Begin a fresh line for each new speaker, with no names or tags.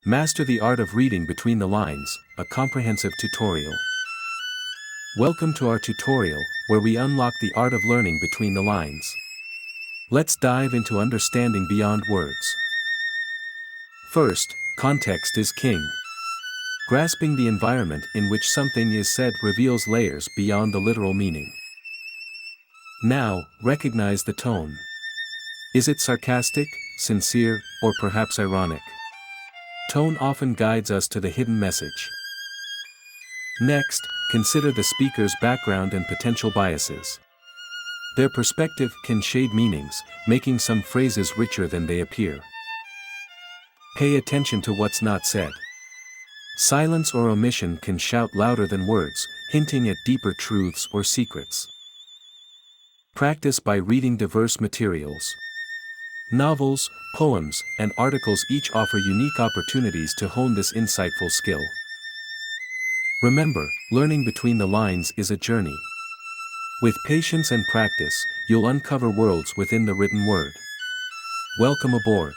Master the art of reading between the lines, a comprehensive tutorial. Welcome to our tutorial, where we unlock the art of learning between the lines. Let's dive into understanding beyond words. First, context is king. Grasping the environment in which something is said reveals layers beyond the literal meaning. Now, recognize the tone. Is it sarcastic, sincere, or perhaps ironic? Tone often guides us to the hidden message. Next, consider the speaker's background and potential biases. Their perspective can shade meanings, making some phrases richer than they appear. Pay attention to what's not said. Silence or omission can shout louder than words, hinting at deeper truths or secrets. Practice by reading diverse materials. Novels, poems, and articles each offer unique opportunities to hone this insightful skill. Remember, learning between the lines is a journey. With patience and practice, you'll uncover worlds within the written word. Welcome aboard.